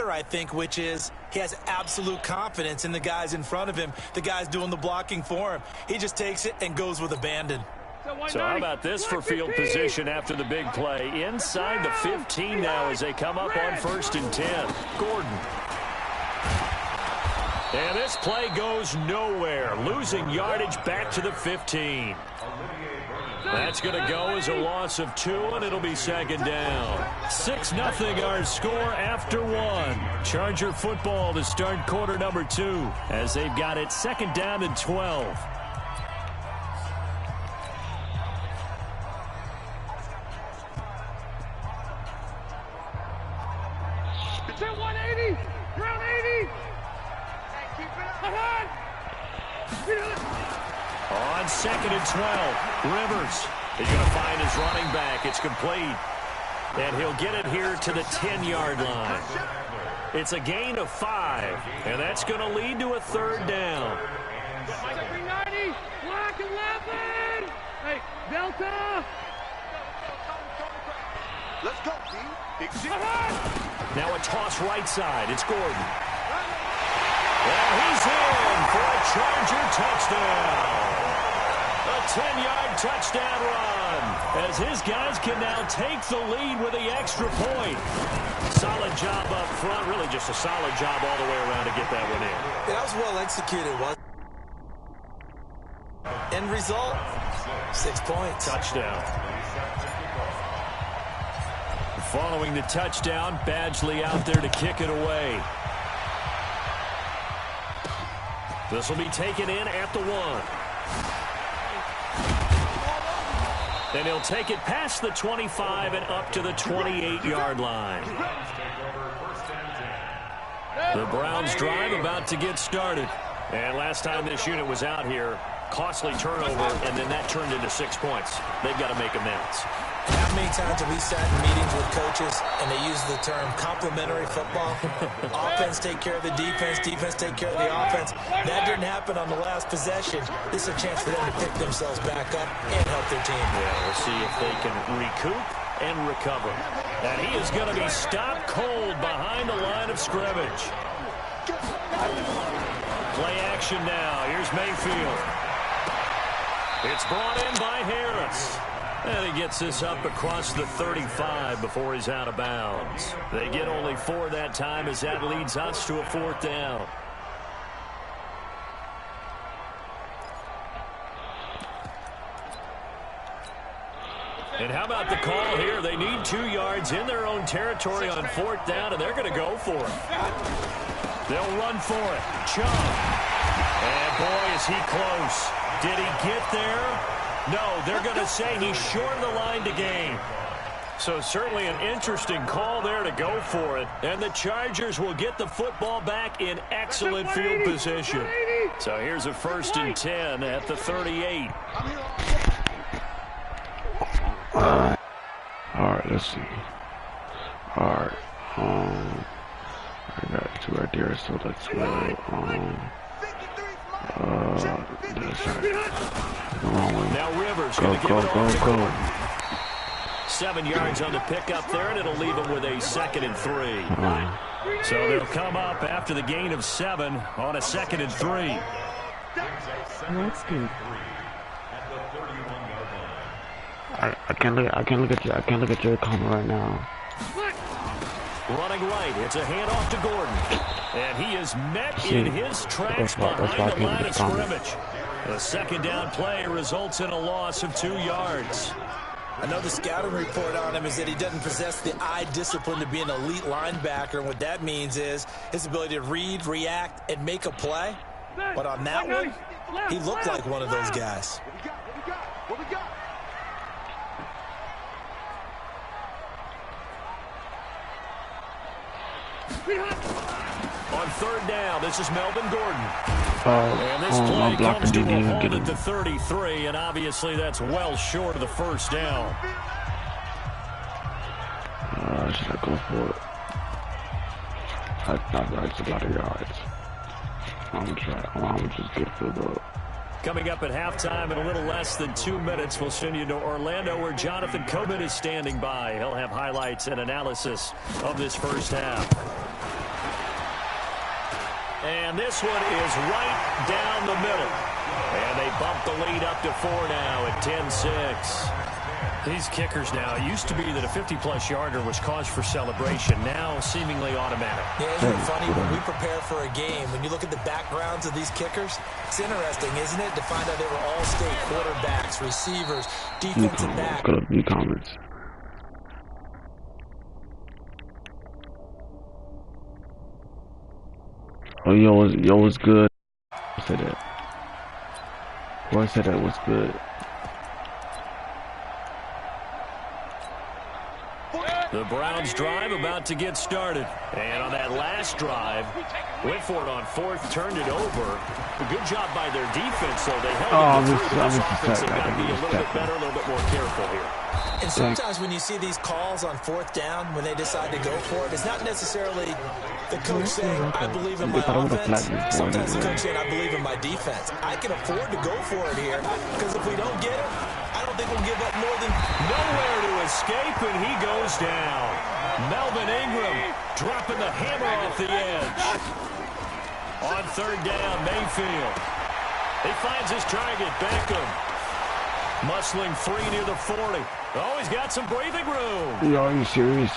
better, I think, which is he has absolute confidence in the guys in front of him, the guys doing the blocking for him. He just takes it and goes with abandon. So how about this for field position after the big play? Inside the 15 now as they come up on 1st and 10. Gordon. And this play goes nowhere. Losing yardage back to the 15. That's going to go as a loss of 2, and it'll be 2nd down. 6-0 our score after 1. Charger football to start quarter number 2 as they've got it 2nd down and 12. It's at 180. Round 80. On 2nd and 12, Rivers is going to find his running back. It's complete. And he'll get it here to the 10-yard line. It's a gain of 5, and that's going to lead to a 3rd down. 90, black 11. Hey, Delta. Let's go, D. Big C. Now a toss right side. It's Gordon. And he's in for a Charger touchdown. A 10-yard touchdown run as his guys can now take the lead with the extra point. Solid job up front. Really just a solid job all the way around to get that one in. Yeah, that was well executed, wasn't it? End result, 6 points. Touchdown. Following the touchdown, Badgley out there to kick it away. This will be taken in at the 1. And he'll take it past the 25 and up to the 28-yard line. The Browns drive about to get started. And last time this unit was out here, costly turnover, and then that turned into 6 points. They've got to make amends. How many times have we sat in meetings with coaches and they use the term complementary football? Offense take care of the defense, defense take care of the offense. That didn't happen on the last possession. This is a chance for them to pick themselves back up and help their team. Yeah, we'll see if they can recoup and recover. And he is going to be stopped cold behind the line of scrimmage. Play action now. Here's Mayfield. It's brought in by Harris. And he gets this up across the 35 before he's out of bounds. They get only 4 that time as that leads us to a 4th down. And how about the call here? They need 2 yards in their own territory on 4th down, and they're going to go for it. They'll run for it. Chung. And boy, is he close. Did he get there? No, they're going to say he's short of the line to gain. So certainly an interesting call there to go for it. And the Chargers will get the football back in excellent field position. So here's a 1st and 10 at the 38. All right, let's see. All right, I got 2 right there, so let's go. Now Rivers going to give it off to Gordon. 7 yards on the pickup there, and it'll leave him with a 2nd and 3. So they'll come up after the gain of 7 on a 2nd and 3. That's good. I can't look at your comment right now. Running right, it's a handoff to Gordon. And he is met in his tracks behind the line of scrimmage. The 2nd down play results in a loss of 2 yards. I know the scouting report on him is that he doesn't possess the eye discipline to be an elite linebacker. And what that means is his ability to read, react, and make a play. But on that one, he looked like one of those guys. What we got? On 3rd down, this is Melvin Gordon. And this play comes to a halt at the 33, and obviously that's well short of the 1st down. Should I go for it? That's a lot of yards. I'm gonna try. I'm gonna just get for the. Coming up at halftime in a little less than 2 minutes, we'll send you to Orlando where Jonathan Coben is standing by. He'll have highlights and analysis of this 1st half. And this one is right down the middle. And they bump the lead up to 4 now at 10-6. These kickers now, it used to be that a 50-plus yarder was cause for celebration. Now seemingly automatic. Yeah, isn't it funny when we prepare for a game, when you look at the backgrounds of these kickers, it's interesting, isn't it, to find out they were all state quarterbacks, receivers, defensive backs. Go to new comments. Oh, yo, what's good? Who said that? Who said that was good? The Browns drive about to get started. And on that last drive, went for it on 4th, turned it over. A good job by their defense, though. They held it through. This offense have got to be a little bit better, a little bit more careful here. And sometimes when you see these calls on 4th down, when they decide to go for it, it's not necessarily the coach saying, I believe in my offense. Sometimes the coach saying, I believe in my defense. I can afford to go for it here, because if we don't get it, I don't think we'll give up more than... Nowhere to escape, and he goes down. Melvin Ingram dropping the hammer off the edge. On 3rd down, Mayfield. He finds his target, Beckham. Muscling free near the 40. Oh, he's got some breathing room. Yo, are you serious?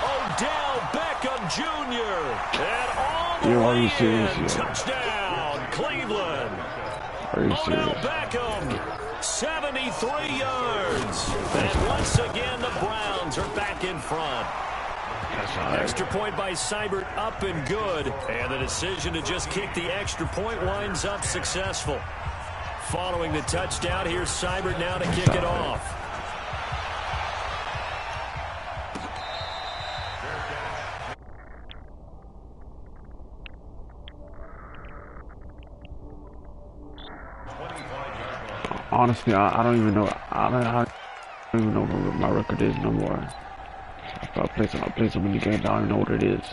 Odell Beckham Jr. And all the way in. Touchdown, Cleveland. Are you Odell serious? Beckham, 73 yards. And once again, the Browns are back in front. Extra point by Seibert up and good. And the decision to just kick the extra point winds up successful. Following the touchdown, here's Seibert now to kick it off. Honestly, I don't even know. I don't even know what my record is no more. I play so many games. I don't even know what it is.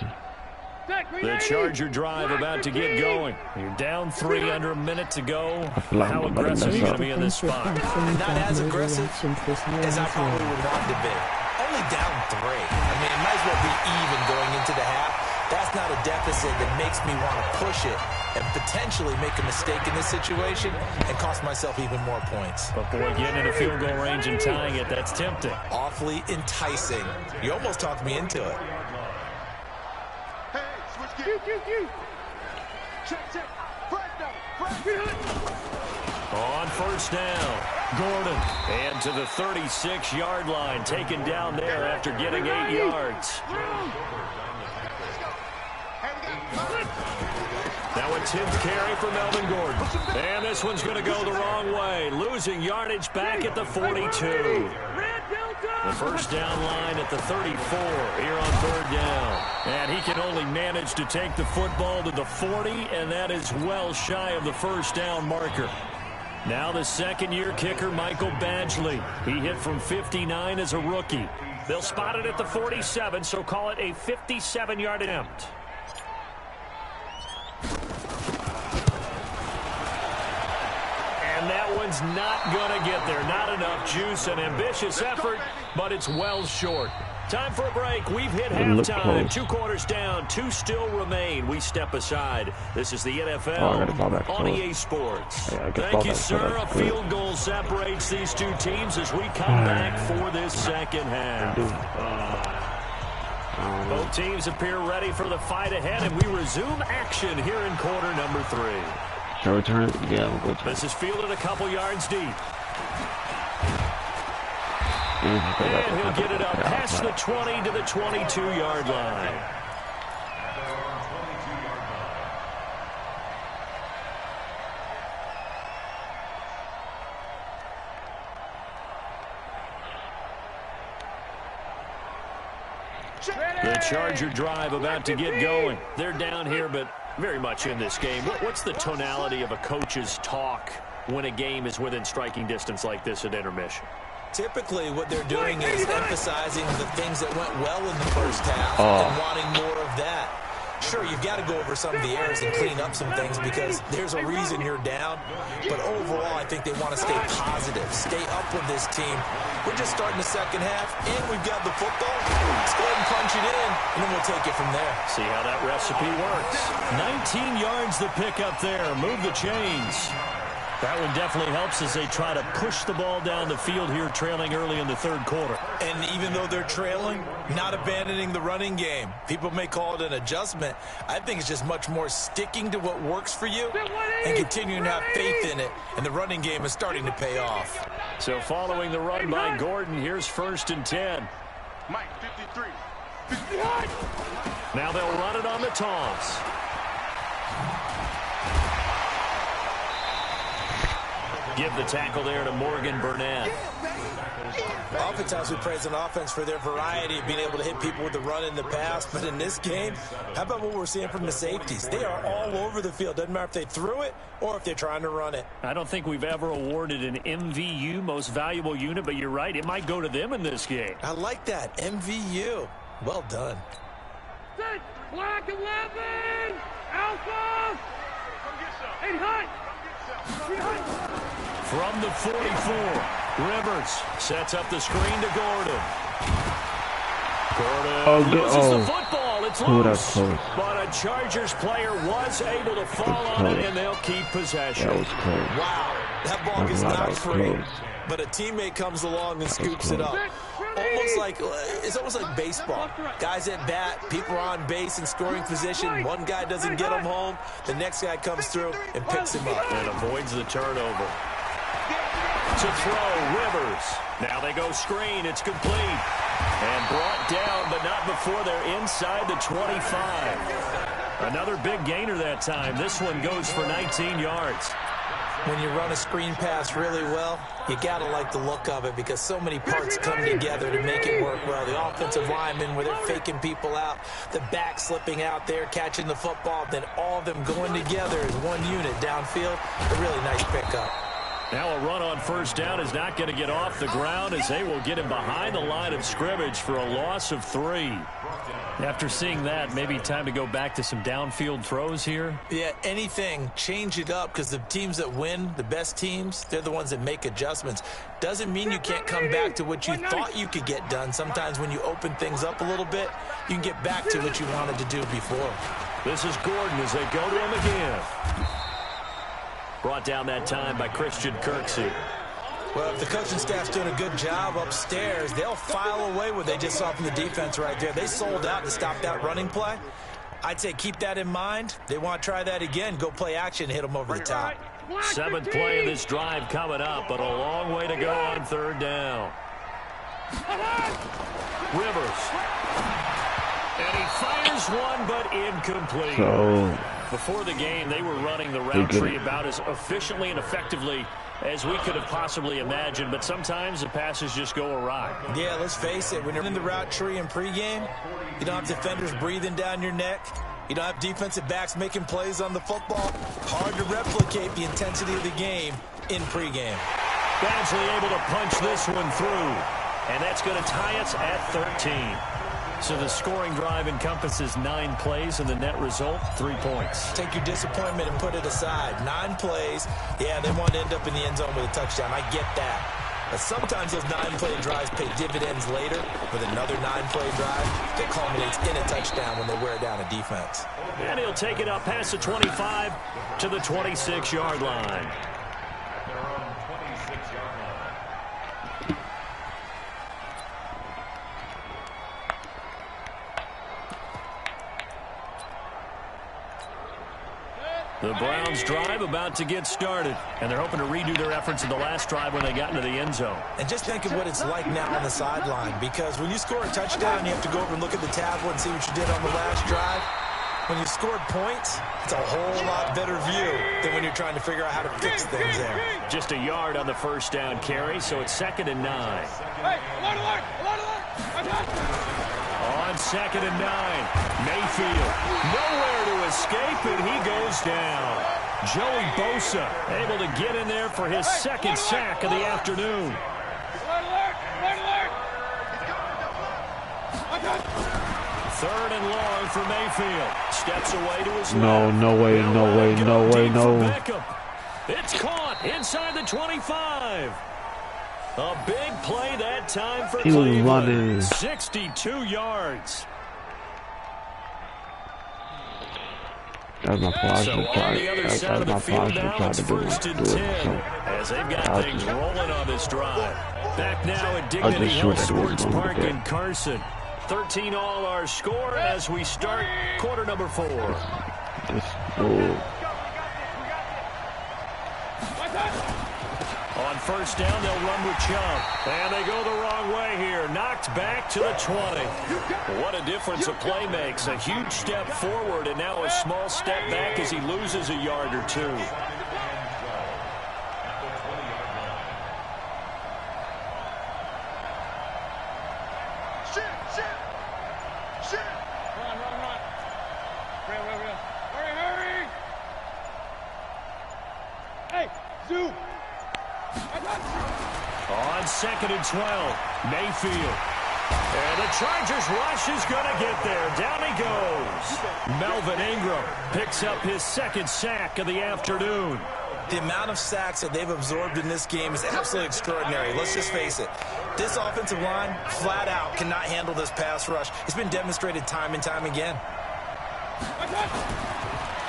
The Charger drive about to get going. You're down 3 under a minute to go. Like How aggressive are you going to be in this spot? Not as aggressive as I probably would want to be. Only down 3. I mean, it might as well be even going into the half. That's not a deficit that makes me want to push it and potentially make a mistake in this situation and cost myself even more points. But boy, getting in a field goal range and tying it, that's tempting. Awfully enticing. You almost talked me into it. On 1st down, Gordon. And to the 36-yard line, taken down there after getting 8 yards. Now a 10th carry for Melvin Gordon. And this one's going to go the wrong way. Losing yardage back at the 42. The 1st down line at the 34 here on 3rd down. And he can only manage to take the football to the 40, and that is well shy of the 1st down marker. Now the 2nd-year kicker, Michael Badgley. He hit from 59 as a rookie. They'll spot it at the 47, so call it a 57-yard attempt. And that one's not going to get there. Not enough juice. An ambitious effort, but it's well short. Time for a break. We've hit halftime. 2 quarters down. 2 still remain. We step aside. This is the NFL on EA Sports. Thank you, sir. A field goal separates these 2 teams as we come back for this 2nd half. Both teams appear ready for the fight ahead, and we resume action here in quarter number 3. Shall we turn it? Yeah, we'll go. This is fielded a couple yards deep. And he'll get it up past the 20 to the 22-yard line. The Charger drive about to get going. They're down here, but very much in this game. What's the tonality of a coach's talk when a game is within striking distance like this at intermission? Typically, what they're doing is emphasizing the things that went well in the 1st half and wanting more of that. Sure, you've got to go over some of the errors and clean up some things because there's a reason you're down. But overall, I think they want to stay positive, stay up with this team. We're just starting the second half, and we've got the football. Let's go ahead and punch it in, and then we'll take it from there. See how that recipe works. 19 yards the pick up there. Move the chains. That one definitely helps as they try to push the ball down the field here, trailing early in the third quarter. And even though they're trailing, not abandoning the running game. People may call it an adjustment. I think it's just much more sticking to what works for you and continuing to have faith in it. And the running game is starting to pay off. So following the run by Gordon, here's 1st and 10. Mike, 53. Now they'll run it on the toss. Give the tackle there to Morgan Burnett. Oftentimes we praise an offense for their variety of being able to hit people with the run in the past. But in this game, how about what we're seeing from the safeties? They are all over the field. Doesn't matter if they threw it or if they're trying to run it. I don't think we've ever awarded an MVU, most valuable unit, but you're right. It might go to them in this game. I like that. MVU. Well done. Set. Black 11. Alpha. And hut. From the 44, Rivers sets up the screen to Gordon. Gordon loses the football. It's loose. But a Chargers player was able to fall on it, and they'll keep possession. That was close. Wow, that ball gets knocked free. But a teammate comes along and scoops it up. It's almost like baseball. Guys at bat, people are on base in scoring position. One guy doesn't get him home. The next guy comes through and picks him up. And avoids the turnover. To throw, Rivers. Now they go screen. It's complete. And brought down, but not before they're inside the 25. Another big gainer that time. This one goes for 19 yards. When you run a screen pass really well, you got to like the look of it because so many parts come together to make it work well. The offensive linemen, where they're faking people out, the back slipping out there, catching the football, then all of them going together as one unit downfield. A really nice pickup. Now a run on 1st down is not going to get off the ground as they will get him behind the line of scrimmage for a loss of 3. After seeing that, maybe time to go back to some downfield throws here. Yeah, anything, change it up because the teams that win, the best teams, they're the ones that make adjustments. Doesn't mean you can't come back to what you thought you could get done. Sometimes when you open things up a little bit, you can get back to what you wanted to do before. This is Gordon as they go to him again. Brought down that time by Christian Kirksey. Well, if the coaching staff's doing a good job upstairs, they'll file away what they just saw from the defense right there. They sold out to stop that running play. I'd say keep that in mind. They want to try that again. Go play action, hit them over the top. 7th play of this drive coming up, but a long way to go on 3rd down. Rivers. And he fires one, but incomplete. Before the game, they were running the route tree about as efficiently and effectively as we could have possibly imagined, but sometimes the passes just go awry. Yeah, let's face it. When you're in the route tree in pregame, you don't have defenders breathing down your neck. You don't have defensive backs making plays on the football. Hard to replicate the intensity of the game in pregame. Badgley able to punch this one through, and that's going to tie us at 13. So the scoring drive encompasses 9 plays, and the net result, 3 points. Take your disappointment and put it aside. 9 plays. Yeah, they want to end up in the end zone with a touchdown. I get that. But sometimes those 9-play drives pay dividends later with another 9-play drive that culminates in a touchdown when they wear down a defense. And he'll take it up past the 25 to the 26-yard line. The Browns drive about to get started, and they're hoping to redo their efforts in the last drive when they got into the end zone. And just think of what it's like now on the sideline, because when you score a touchdown, you have to go over and look at the tablet and see what you did on the last drive. When you scored points, it's a whole lot better view than when you're trying to figure out how to fix things there. Just a yard on the 1st down carry, so it's 2nd and 9. Hey, alert! On 2nd and 9, Mayfield nowhere to escape, and he goes down. Joey Bosa able to get in there for his 2nd sack of the afternoon. Alert! 3rd and long for Mayfield. Steps away to his No, left. no way, no way, no way, no. It's caught inside the 25. A big play that time for Cleveland. Running. 62 yards. That's my fault. So on the other side of the field now, it's 1st and 10 as they've got things rolling on this drive. Back now at Dignity Health Sports Park in Carson. 13 all our score as we start quarter number 4. On 1st down, they'll run with Chubb. And they go the wrong way here. Knocked back to the 20. What a difference a play makes. A huge step forward and now a small step back as he loses a yard or 2. On 2nd and 12, Mayfield. And the Chargers rush is going to get there. Down he goes. Melvin Ingram picks up his 2nd sack of the afternoon. The amount of sacks that they've absorbed in this game is absolutely extraordinary. Let's just face it. This offensive line, flat out, cannot handle this pass rush. It's been demonstrated time and time again.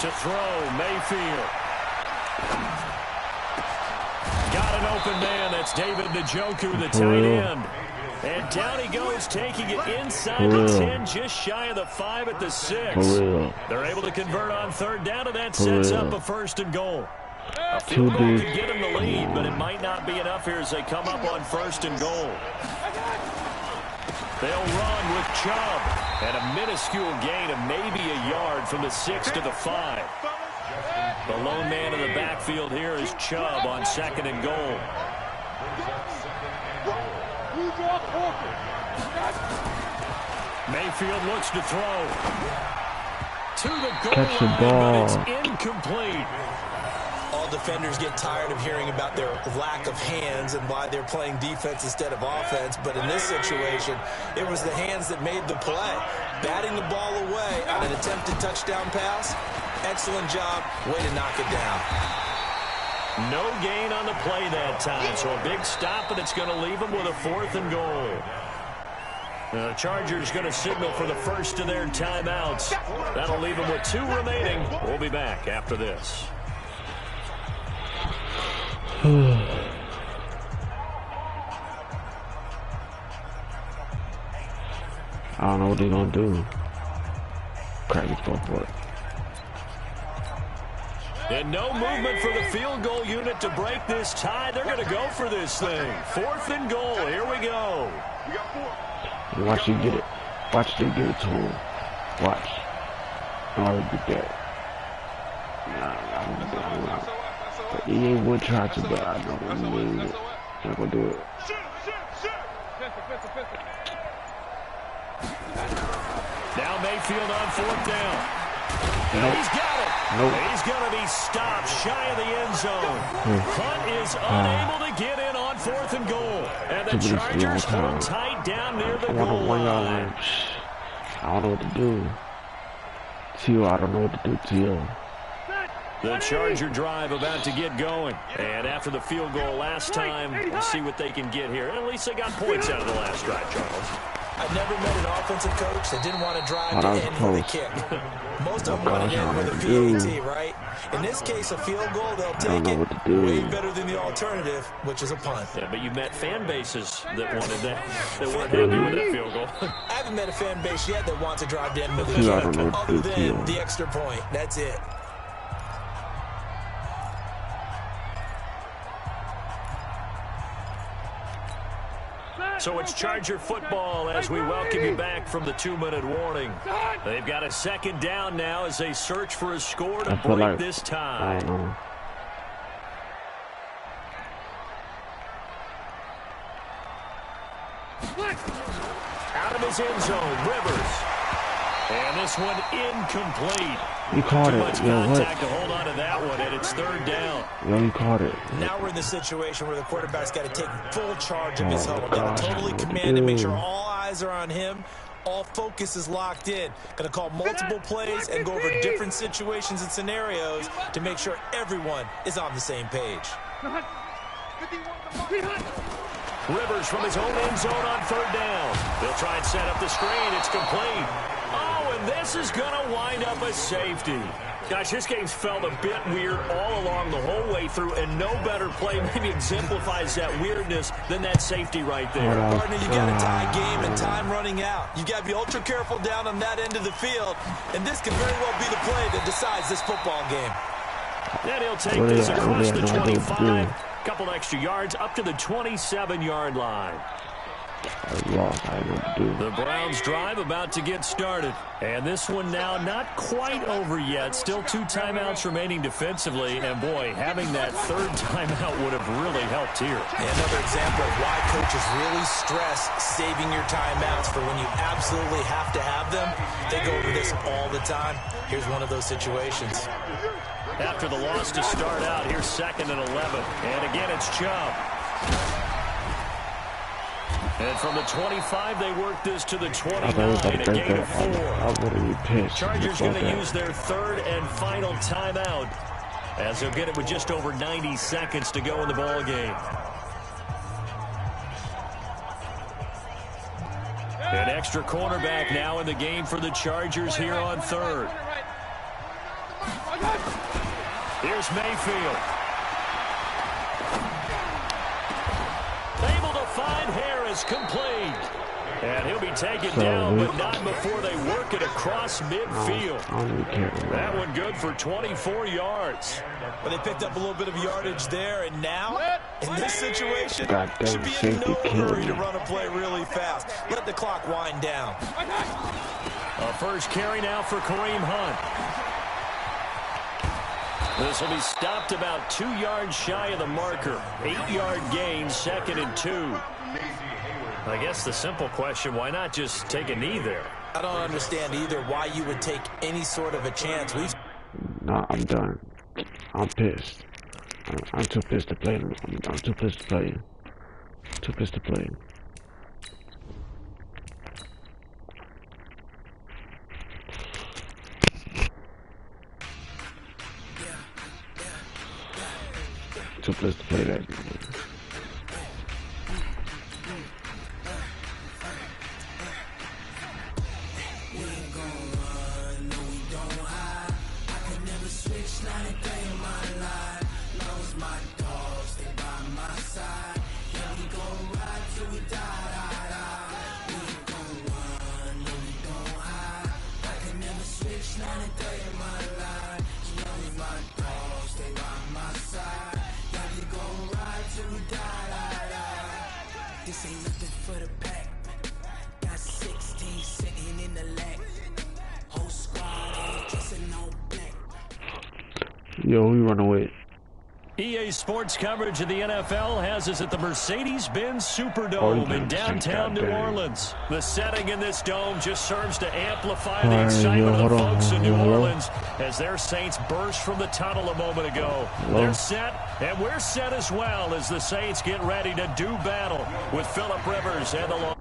To throw, Mayfield. Got an open man. That's David Njoku, the tight end. And down he goes, taking it inside the 10, just shy of the 5 at the 6. They're able to convert on 3rd down, and that sets up a 1st and goal. A field goal could get them the lead, but it might not be enough here as they come up on 1st and goal. They'll run with Chubb. And a minuscule gain of maybe a yard from the 6 to the 5. The lone man in the backfield here is Chubb on 2nd and goal. Mayfield looks to throw. To the goal line, but it's incomplete. All defenders get tired of hearing about their lack of hands and why they're playing defense instead of offense. But in this situation, it was the hands that made the play. Batting the ball away on an attempted touchdown pass. Excellent job. Way to knock it down. No gain on the play that time. So a big stop, and it's going to leave them with a 4th and goal. The Chargers going to signal for the first of their timeouts. That'll leave them with 2 remaining. We'll be back after this. I don't know what they're going to do. Crazy for it. And no movement for the field goal unit to break this tie. They're going to go for this thing. 4th and goal. Here we go. Watch you get it. Watch them get it to him. Watch. I already did that. Nah, I don't do that. But he ain't one try to, but I know he ain't not gonna do it. Now Mayfield on 4th down. Nope. He's got it. Nope. He's going to be stopped shy of the end zone. Hunt is unable to get in on 4th and goal. And the Chargers hold tight down near the goal line. I don't know what to do. Tio, I don't know what to do, Tio. The Charger drive about to get going. And after the field goal last time, we'll see what they can get here. And at least they got points out of the last drive, Charles. I've never met an offensive coach that didn't want to drive to end with a kick. Most of them want to end with a PAT, right? In this case, a field goal, they'll take it way better than the alternative, which is a punt. Yeah, but you met fan bases that wanted that, that weren't happy with that field goal. I haven't met a fan base yet that wants to drive to end with a kick, other than the extra point. That's it. So it's Charger football as we welcome you back from the 2-minute warning. They've got a 2nd down now as they search for a score to break this tie. Out of his end zone, Rivers. And this one incomplete. You caught it. Much contact to hold on to that one, and it's 3rd down. Yo, you caught it. Now we're in the situation where the quarterback's got to take full charge of his helmet. Got to totally command it, make sure all eyes are on him. All focus is locked in. Going to call multiple plays and go over different situations and scenarios to make sure everyone is on the same page. Rivers from his own end zone on 3rd down. They'll try and set up the screen. It's complete. Oh, and this is going to wind up a safety. Gosh, this game's felt a bit weird all along the whole way through, and no better play maybe exemplifies that weirdness than that safety right there. Partner, you got a tie game and time running out. You got to be ultra careful down on that end of the field, and this could very well be the play that decides this football game. And he'll take this across the 25. Couple extra yards up to the 27-yard line. The Browns drive about to get started. And this one now not quite over yet. Still 2 timeouts remaining defensively. And, boy, having that 3rd timeout would have really helped here. Another example of why coaches really stress saving your timeouts for when you absolutely have to have them. They go over this all the time. Here's one of those situations. After the loss to start out, here's 2nd and 11. And again, it's Chubb. And from the 25, they work this to the 29, a gain of 4. Chargers going to use their 3rd and final timeout, as they'll get it with just over 90 seconds to go in the ball game. An extra cornerback now in the game for the Chargers here on 3rd. Here's Mayfield. Able to find Harris, complete. And he'll be taken down, but not before they work it across midfield. That one good for 24 yards. But they picked up a little bit of yardage there, and now, in this situation, should be in no hurry to run a play really fast. Let the clock wind down. A first carry now for Kareem Hunt. This will be stopped about 2 yards shy of the marker. 8-yard gain, 2nd and 2. I guess the simple question, why not just take a knee there? I don't understand either why you would take any sort of a chance. Nah, I'm done. I'm pissed. I'm too pissed to play. I'm too pissed to play. Too pissed to play. Too pissed to play that. This ain't nothing for the pack. Got 16 sitting in the lap. Whole squad dressing all black. Yo, we run away. EA Sports coverage of the NFL has us at the Mercedes-Benz Superdome in downtown New Orleans. The setting in this dome just serves to amplify the excitement of the folks in New Orleans as their Saints burst from the tunnel a moment ago. They're set, and we're set as well as the Saints get ready to do battle with Phillip Rivers and the